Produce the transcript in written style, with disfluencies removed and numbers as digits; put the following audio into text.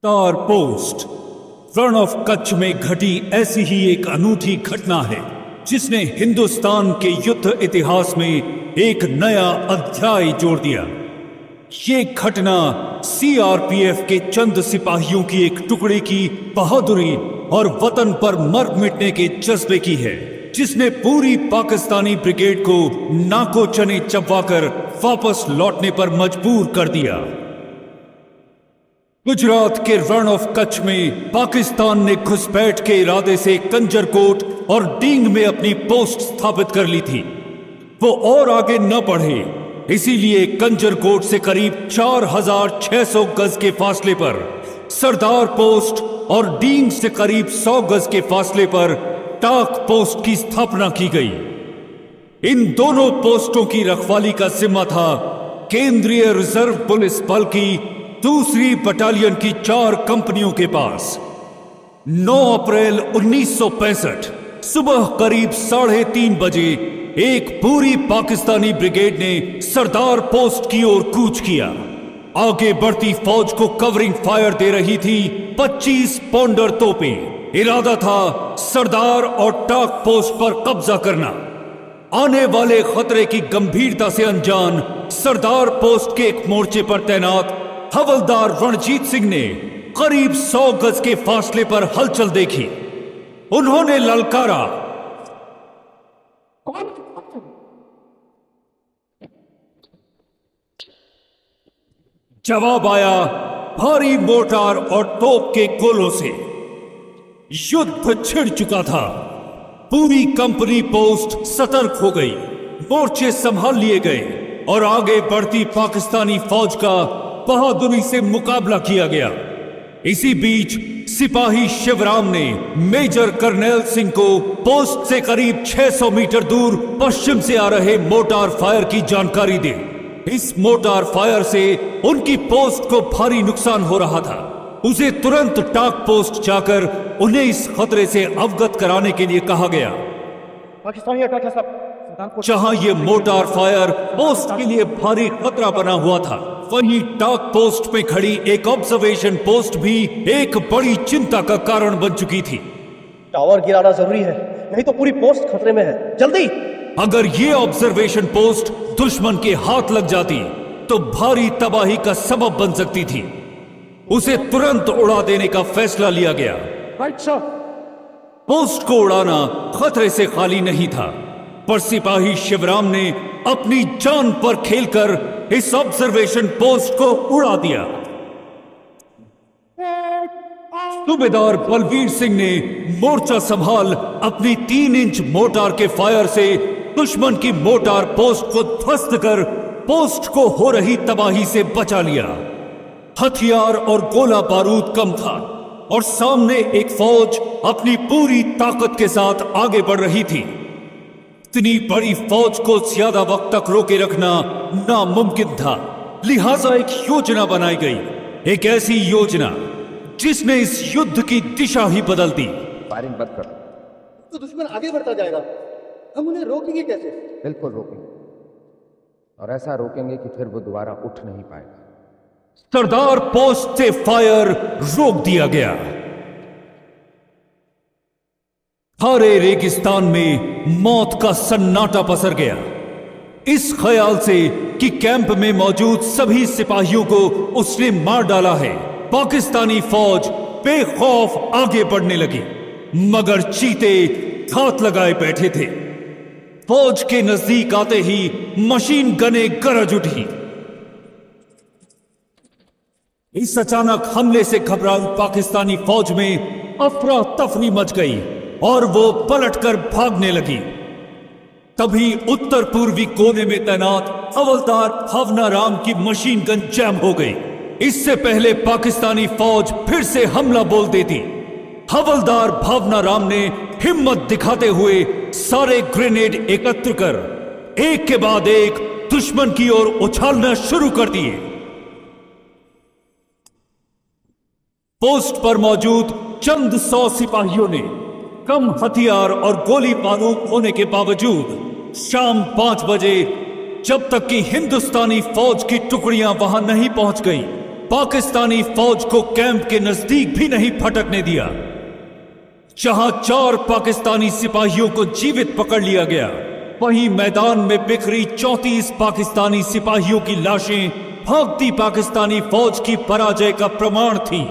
तार post Rann of Kutch में घटी ऐसी ही एक अनूठी घटना है जिसने हिंदुस्तान के युद्ध इतिहास में एक नया अध्याय जोड़ दिया। ये घटना सीआरपीएफ के चंद सिपाहियों की एक टुकड़े की बहादुरी और वतन पर मर मिटने के जज्बे की है, जिसने पूरी पाकिस्तानी ब्रिगेड को नाको चने चबवाकर वापस लौटने पर मजबूर कर दिया। गुजरात के रण ऑफ कच्छ में पाकिस्तान ने घुसपैठ के इरादे से कंजरकोट और डींग में अपनी पोस्ट स्थापित कर ली थी। वो और आगे न बढ़े, इसीलिए कंजरकोट से करीब 4600 गज के फासले पर सरदार पोस्ट और डींग से करीब 100 गज के फासले पर टाक पोस्ट की स्थापना की गई। इन दोनों पोस्टों की रखवाली का जिम्मा था केंद्रीय रिजर्व पुलिस बल की दूसरी बटालियन की 4 कंपनियों के पास। 9 अप्रैल 1965 सुबह करीब 3:30 बजे एक पूरी पाकिस्तानी ब्रिगेड ने सरदार पोस्ट की ओर कूच किया। आगे बढ़ती फौज को कवरिंग फायर दे रही थी 25 पौंडर तोपें। इरादा था सरदार और टाक पोस्ट पर कब्जा करना। आने वाले खतरे की गंभीरता से अनजान सरदार पोस्ट के एक मोर्चे पर तैनात हवलदार रणजीत सिंह ने करीब 100 गज के फासले पर हलचल देखी। उन्होंने ललकारा, जवाब आया भारी मोर्टार और तोप के गोलों से। युद्ध छिड़ चुका था। पूरी कंपनी पोस्ट सतर्क हो गई, मोर्चे संभाल लिए गए और आगे बढ़ती पाकिस्तानी फौज का बहादुरी से मुकाबला किया गया। इसी बीच सिपाही शिवराम ने मेजर कर्नैल सिंह को पोस्ट से करीब 600 मीटर दूर पश्चिम से आ रहे मोर्टार फायर की जानकारी दी। इस मोर्टार फायर से उनकी पोस्ट को भारी नुकसान हो रहा था। उसे तुरंत टाक पोस्ट जाकर उन्हें इस खतरे से अवगत कराने के लिए कहा गया। पाकिस्तानी अटैक है सब। जहां ये मोर्टार फायर पोस्ट के लिए भारी खतरा बना हुआ था, वहीं टाक पोस्ट में खड़ी एक ऑब्जर्वेशन पोस्ट भी एक बड़ी चिंता का कारण बन चुकी थी। टावर गिराना जरूरी है, नहीं तो पूरी पोस्ट खतरे में है, जल्दी। अगर ये ऑब्जर्वेशन पोस्ट दुश्मन के हाथ लग जाती तो भारी तबाही का सबब बन सकती थी। उसे तुरंत उड़ा देने का फैसला लिया गया। पोस्ट को उड़ाना खतरे से खाली नहीं था, पर सिपाही शिवराम ने अपनी जान पर खेलकर इस ऑब्जर्वेशन पोस्ट को उड़ा दिया। सूबेदार बलवीर सिंह ने मोर्चा संभाल अपनी 3 इंच मोर्टार के फायर से दुश्मन की मोर्टार पोस्ट को ध्वस्त कर पोस्ट को हो रही तबाही से बचा लिया। हथियार और गोला बारूद कम था और सामने एक फौज अपनी पूरी ताकत के साथ आगे बढ़ रही थी। इतनी बड़ी फौज को ज्यादा वक्त तक रोके रखना नामुमकिन था, लिहाजा एक योजना बनाई गई। एक ऐसी योजना जिसने इस युद्ध की दिशा ही बदल दी। फायरिंग बंद कर। तो दुश्मन आगे बढ़ता जाएगा, हम उन्हें रोकेंगे कैसे? बिल्कुल रोकेंगे, और ऐसा रोकेंगे कि फिर वो दोबारा उठ नहीं पाएगा। सरदार पोस्ट से फायर रोक दिया गया। हरे रेगिस्तान में मौत का सन्नाटा पसर गया। इस ख्याल से कि कैंप में मौजूद सभी सिपाहियों को उसने मार डाला है, पाकिस्तानी फौज बेखौफ आगे बढ़ने लगी, मगर चीते घात लगाए बैठे थे। फौज के नजदीक आते ही मशीन गनें गरज उठी। इस अचानक हमले से घबराई पाकिस्तानी फौज में अफरा तफरी मच गई और वो पलटकर भागने लगी। तभी उत्तर पूर्वी कोने में तैनात हवलदार भावनाराम की मशीन गन जैम हो गई। इससे पहले पाकिस्तानी फौज फिर से हमला बोल देती, हवलदार भावनाराम ने हिम्मत दिखाते हुए सारे ग्रेनेड एकत्र कर एक के बाद एक दुश्मन की ओर उछालना शुरू कर दिए। पोस्ट पर मौजूद चंद 100 सिपाहियों ने कम हथियार और गोली बारूद होने के बावजूद शाम 5 बजे, जब तक कि हिंदुस्तानी फौज की टुकड़ियां वहां नहीं पहुंच गईं, पाकिस्तानी फौज को कैंप के नजदीक भी नहीं फटकने दिया। जहां 4 पाकिस्तानी सिपाहियों को जीवित पकड़ लिया गया, वहीं मैदान में बिखरी 34 पाकिस्तानी सिपाहियों की लाशें भागती पाकिस्तानी फौज की पराजय का प्रमाण थी।